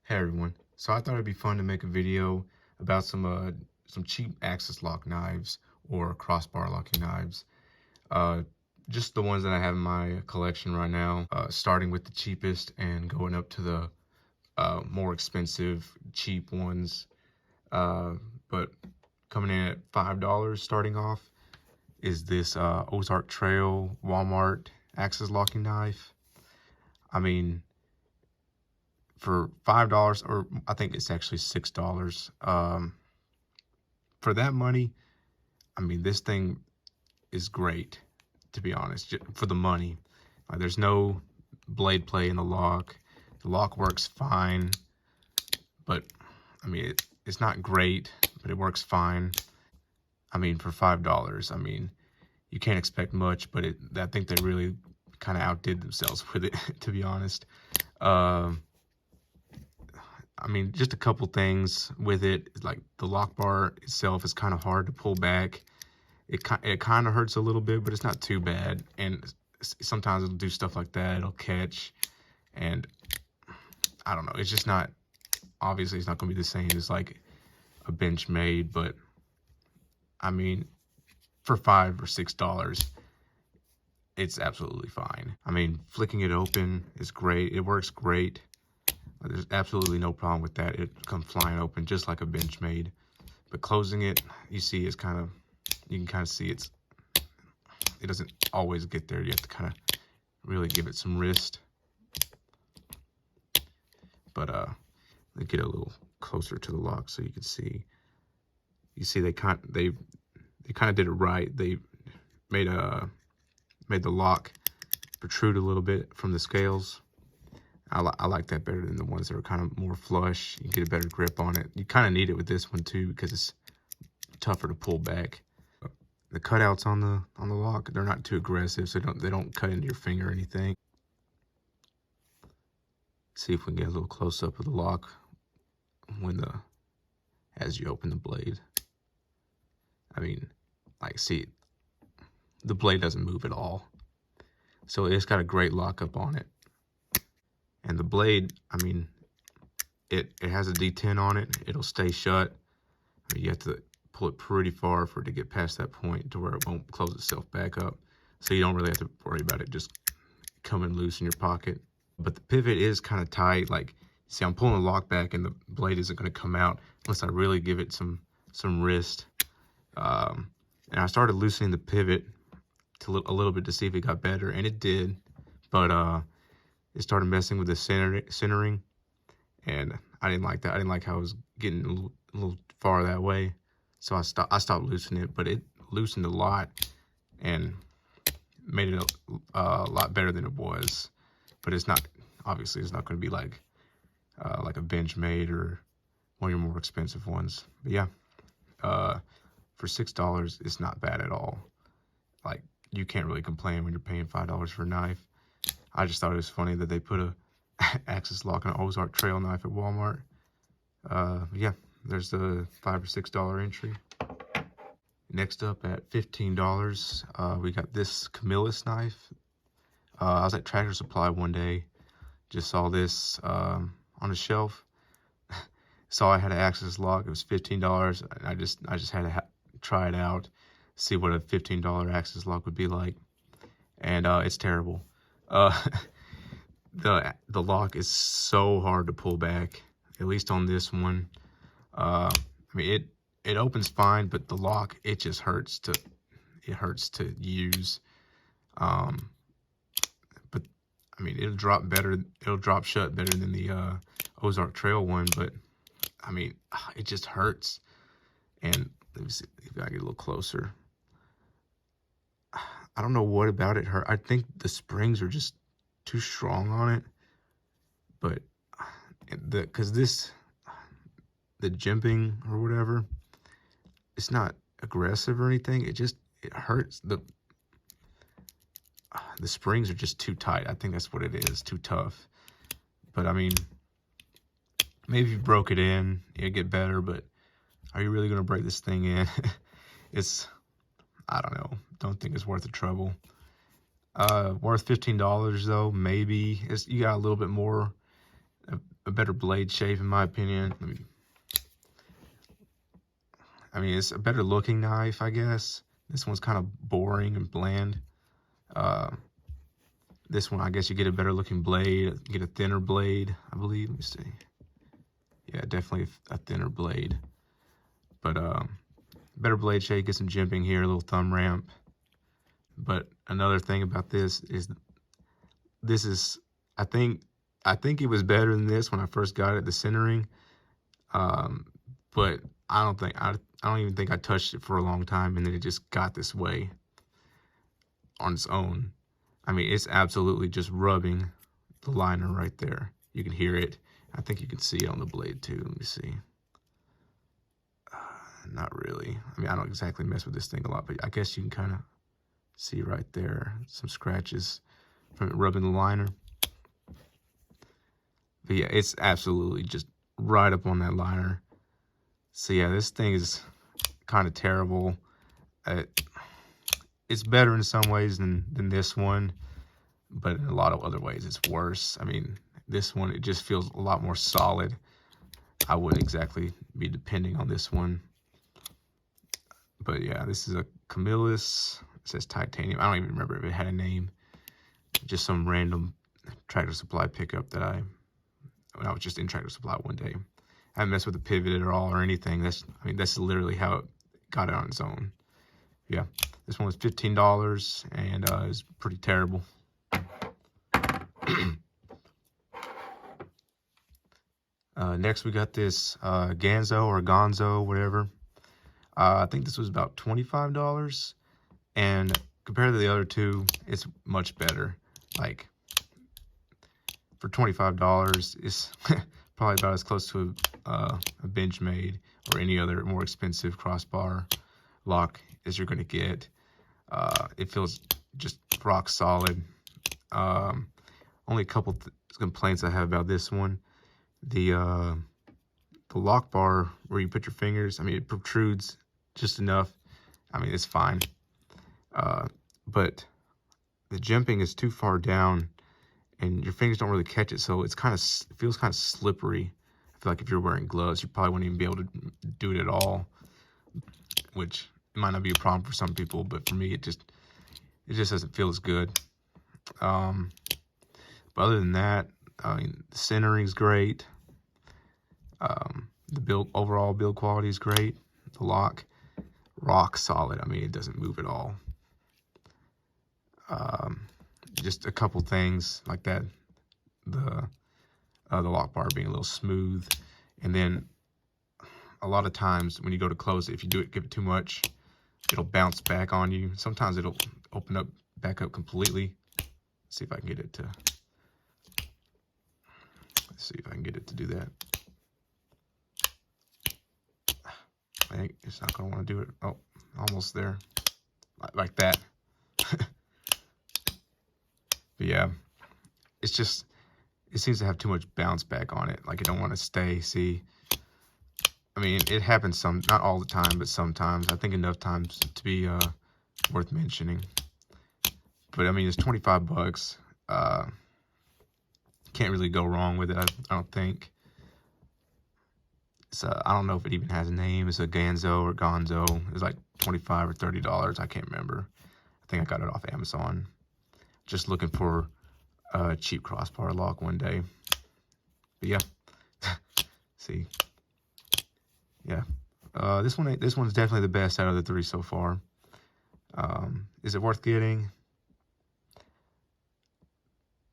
Hey everyone. So I thought it'd be fun to make a video about some cheap axis lock knives or crossbar locking knives. Uh, just the ones that I have in my collection right now, starting with the cheapest and going up to the more expensive cheap ones. But coming in at $5 starting off is this Ozark Trail Walmart axis locking knife. I mean, for $5, or I think it's actually $6. For that money, I mean, this thing is great, to be honest, for the money. There's no blade play in the lock. The lock works fine, but I mean, it's not great, but it works fine. I mean, for $5, I mean, you can't expect much, but I think they really kind of outdid themselves with it, to be honest. I mean, just a couple things with it. Like the lock bar itself is kind of hard to pull back. It kind of hurts a little bit, but it's not too bad. And sometimes it'll do stuff like that. It'll catch, and I don't know. It's just not. Obviously, it's not going to be the same as like a Benchmade, but I mean, for $5 or $6, it's absolutely fine. I mean, flicking it open is great. It works great. There's absolutely no problem with that. It comes flying open just like a Benchmade. But closing it, you see, it's kind of, you can kind of see it doesn't always get there. You have to kind of really give it some wrist. But let's get a little closer to the lock so you can see. You see, they kind of did it right. They made the lock protrude a little bit from the scales. I like that better than the ones that are kind of more flush. You get a better grip on it. You kind of need it with this one too because it's tougher to pull back. The cutouts on the lock, they're not too aggressive, so they don't cut into your finger or anything. See if we can get a little close up of the lock as you open the blade. I mean, like, see, the blade doesn't move at all, so it's got a great lockup on it. And the blade, I mean, it has a D10 on it. It'll stay shut. I mean, you have to pull it pretty far for it to get past that point to where it won't close itself back up. So you don't really have to worry about it just coming loose in your pocket. But the pivot is kind of tight. Like, see, I'm pulling the lock back and the blade isn't going to come out unless I really give it some wrist. And I started loosening the pivot a little bit to see if it got better, and it did. But it started messing with the centering, and I didn't like that. I didn't like how it was getting a little far that way, so I stopped loosening it. But it loosened a lot and made it a lot better than it was. But it's not, obviously, it's not going to be like a Benchmade or one of your more expensive ones. But yeah, for $6, it's not bad at all. Like, you can't really complain when you're paying $5 for a knife. I just thought it was funny that they put a axis lock on an Ozark Trail knife at Walmart. Yeah, there's the $5 or $6 entry. Next up at $15, we got this Camillus knife. I was at Tractor Supply one day, just saw this on a shelf. Saw I had an axis lock. It was $15, and I just had to try it out, see what a $15 axis lock would be like, and it's terrible. The lock is so hard to pull back, at least on this one. I mean, it opens fine, but the lock, it just hurts to use. But I mean, it'll drop shut better than the Ozark Trail one, but I mean, it just hurts. And let me see if I get a little closer. I don't know what about it hurt. I think the springs are just too strong on it. But because the jimping or whatever, it's not aggressive or anything. It hurts. The springs are just too tight. I think that's what it is. Too tough. But I mean, maybe if you broke it in, it'd get better. But are you really gonna break this thing in? I don't know. Don't think it's worth the trouble. Worth $15 though, maybe. You got a little bit more, a better blade shape in my opinion. I mean, it's a better looking knife, I guess. This one's kind of boring and bland. This one, I guess you get a better looking blade, you get a thinner blade, I believe. Let me see. Yeah, definitely a thinner blade. But better blade shape, get some jimping here, a little thumb ramp. But another thing about this is I think it was better than this when I first got it, the centering. But I don't even think I touched it for a long time, and then it just got this way on its own. I mean, it's absolutely just rubbing the liner right there. You can hear it. I think you can see it on the blade too. Let me see. Not really. I mean, I don't exactly mess with this thing a lot, but I guess you can kind of see right there some scratches from it rubbing the liner. But yeah, it's absolutely just right up on that liner. So yeah, this thing is kind of terrible. It's better in some ways than this one, but in a lot of other ways it's worse. I mean, this one, it just feels a lot more solid. I wouldn't exactly be depending on this one. But yeah, this is a Camillus. It says titanium. I don't even remember if it had a name. Just some random Tractor Supply pickup that when I was just in Tractor Supply one day. I haven't messed with the pivot at all or anything. That's literally how it got it on its own. Yeah, this one was $15 and it was pretty terrible. Next we got this Ganzo or Ganzo, whatever. I think this was about $25, and compared to the other two, it's much better. Like, for $25, it's probably about as close to a Benchmade or any other more expensive crossbar lock as you're going to get. It feels just rock solid. Only a couple complaints I have about this one. The lock bar where you put your fingers, I mean, it protrudes just enough. I mean, it's fine. But the jimping is too far down and your fingers don't really catch it, so it feels kind of slippery. I feel like if you're wearing gloves, you probably wouldn't even be able to do it at all, which might not be a problem for some people, but for me, it just doesn't feel as good. But other than that, I mean, the centering's great. The overall build quality is great. The lock, rock solid. I mean, it doesn't move at all. Just a couple things like that. The lock bar being a little smooth, and then a lot of times when you go to close it, if you give it too much, it'll bounce back on you. Sometimes it'll open up back up completely. Let's see if I can get it to. Let's see if I can get it to do that. I think it's not going to want to do it. Oh, almost there. Like that. But yeah, it seems to have too much bounce back on it. Like it don't want to stay. See, I mean, it happens not all the time, but sometimes. I think enough times to be worth mentioning. But I mean, it's $25. Can't really go wrong with it. I don't think. I don't know if it even has a name. It's a Ganzo or Ganzo. It's like $25 or $30. I can't remember. I think I got it off Amazon. Just looking for a cheap crossbar lock one day. But yeah, see, yeah, this one's definitely the best out of the three so far. Is it worth getting?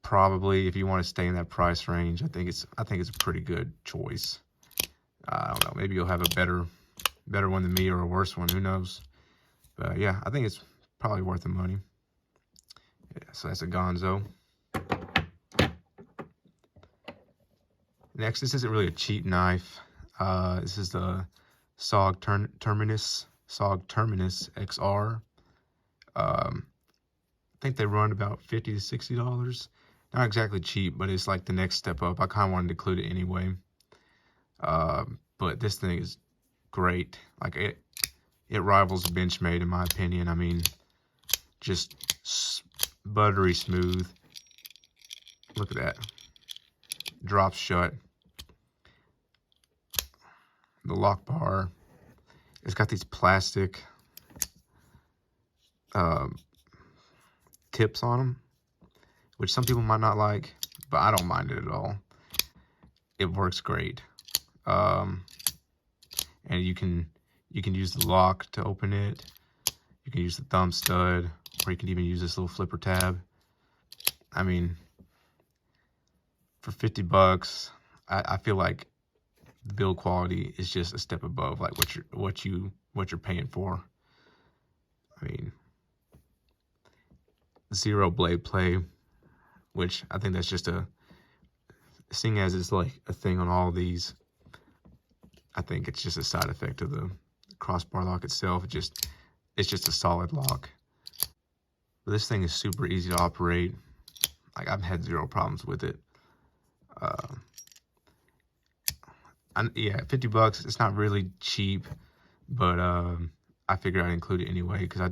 Probably, if you want to stay in that price range. I think it's a pretty good choice. I don't know, maybe you'll have a better one than me or a worse one, who knows. But yeah, I think it's probably worth the money. Yeah, so that's a Ganzo. Next, this isn't really a cheap knife. This is the SOG Terminus XR. I think they run about $50 to $60. Not exactly cheap, but it's like the next step up. I kind of wanted to include it anyway. But this thing is great. Like it rivals Benchmade in my opinion. I mean, just buttery smooth. Look at that. Drops shut. the lock bar. It's got these plastic tips on them, which some people might not like, but I don't mind it at all. It works great. And you can use the lock to open it. You can use the thumb stud, or you can even use this little flipper tab. I mean, for 50 bucks, I feel like the build quality is just a step above like what you're paying for. I mean, zero blade play, which I think that's just seeing as it's like a thing on all these, I think it's just a side effect of the crossbar lock itself. It's just a solid lock. But this thing is super easy to operate. Like, I've had zero problems with it. Yeah, 50 bucks, it's not really cheap, but I figured I'd include it anyway because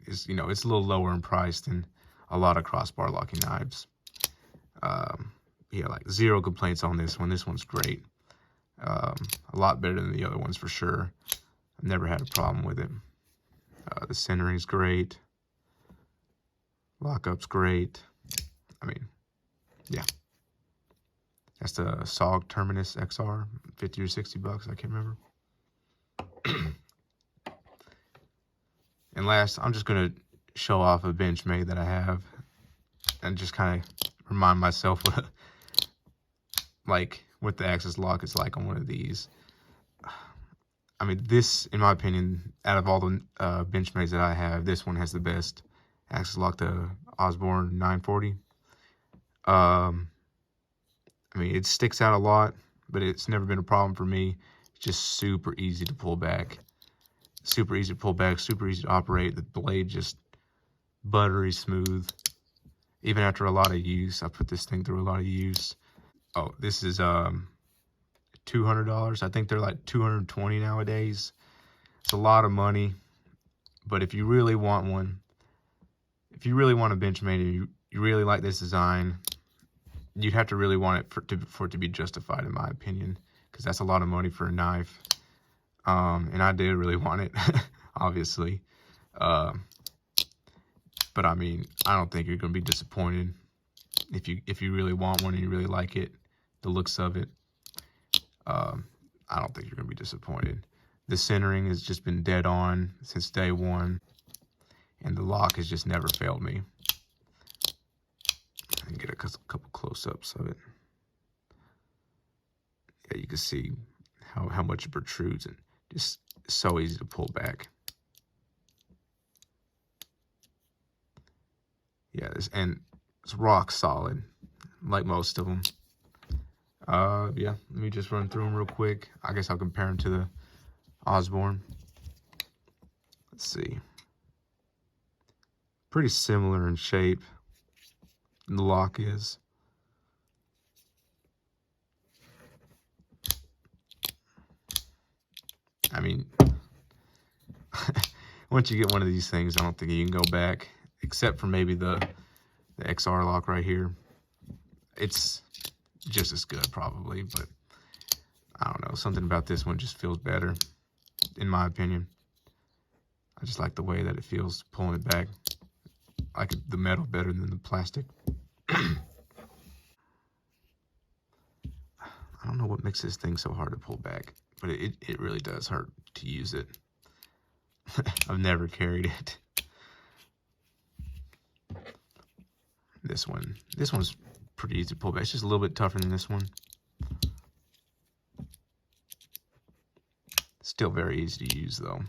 it's a little lower in price than a lot of crossbar locking knives. Yeah, like zero complaints on this one. This one's great. A lot better than the other ones for sure. I've never had a problem with it. The centering's great. Lockup's great. I mean, yeah. That's the SOG Terminus XR, 50 or 60 bucks, I can't remember. And last, I'm just gonna show off a Benchmade that I have and just kind of remind myself what the axis lock is like on one of these. I mean, this, in my opinion, out of all the Benchmades that I have, this one has the best axis lock, the Osborne 940. I mean, it sticks out a lot, but it's never been a problem for me. It's just super easy to pull back. Super easy to pull back, super easy to operate. The blade just buttery smooth. Even after a lot of use, I put this thing through a lot of use. Oh, this is $200. I think they're like $220 nowadays. It's a lot of money, but if you really want one, if you really want a Benchmade and you really like this design, you'd have to really want it for it to be justified, in my opinion, because that's a lot of money for a knife. And I did really want it, obviously. But I mean, I don't think you're gonna be disappointed if you really want one and you really like it, the looks of it. I don't think you're gonna be disappointed. The centering has just been dead on since day one, and the lock has just never failed me. I can get a couple close-ups of it. Yeah, you can see how much it protrudes, and just so easy to pull back. Yeah, it's rock solid, like most of them. Yeah, let me just run through them real quick. I guess I'll compare them to the Osborne. Let's see. Pretty similar in shape. The lock is. I mean, once you get one of these things, I don't think you can go back, except for maybe the XR lock right here. It's just as good probably, but I don't know, something about this one just feels better, in my opinion. I just like the way that it feels pulling it back. I like the metal better than the plastic. I don't know what makes this thing so hard to pull back, but it really does hurt to use it. I've never carried it. This one's pretty easy to pull back. It's just a little bit tougher than this one. Still very easy to use though.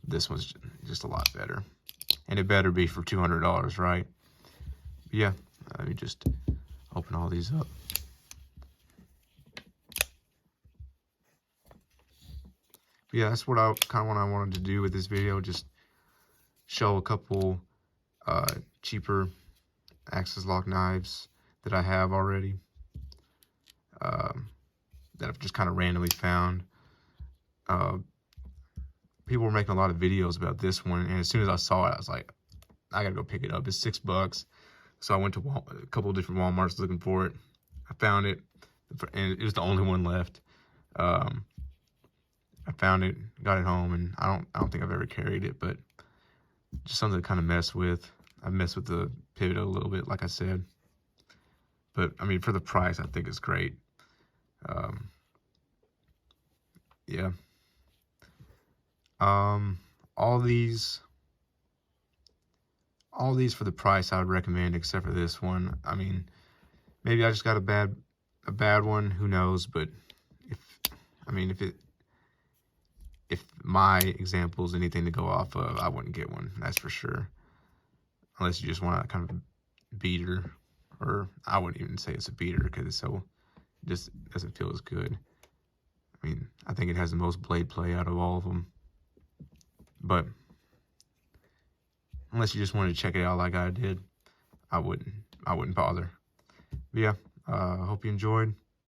This one's just a lot better. And it better be for $200, right? But yeah, let me just open all these up. But yeah, that's what I wanted to do with this video. Just show a couple cheaper axis lock knives that I have already, that I've just kind of randomly found. People were making a lot of videos about this one, and as soon as I saw it, I was like, I gotta go pick it up. It's $6. So I went to a couple of different Walmarts looking for it. I found it, and it was the only one left. I found it, got it home, and I don't think I've ever carried it, but just something to kind of mess with. I messed with the pivot a little bit, like I said. But, I mean, for the price, I think it's great. Yeah. All these for the price I would recommend, except for this one. I mean, maybe I just got a bad one, who knows, but if my example is anything to go off of, I wouldn't get one, that's for sure. Unless you just want a kind of beater, or I wouldn't even say it's a beater because it just doesn't feel as good. I mean, I think it has the most blade play out of all of them. But unless you just wanted to check it out like I did, I wouldn't bother. But yeah, I hope you enjoyed.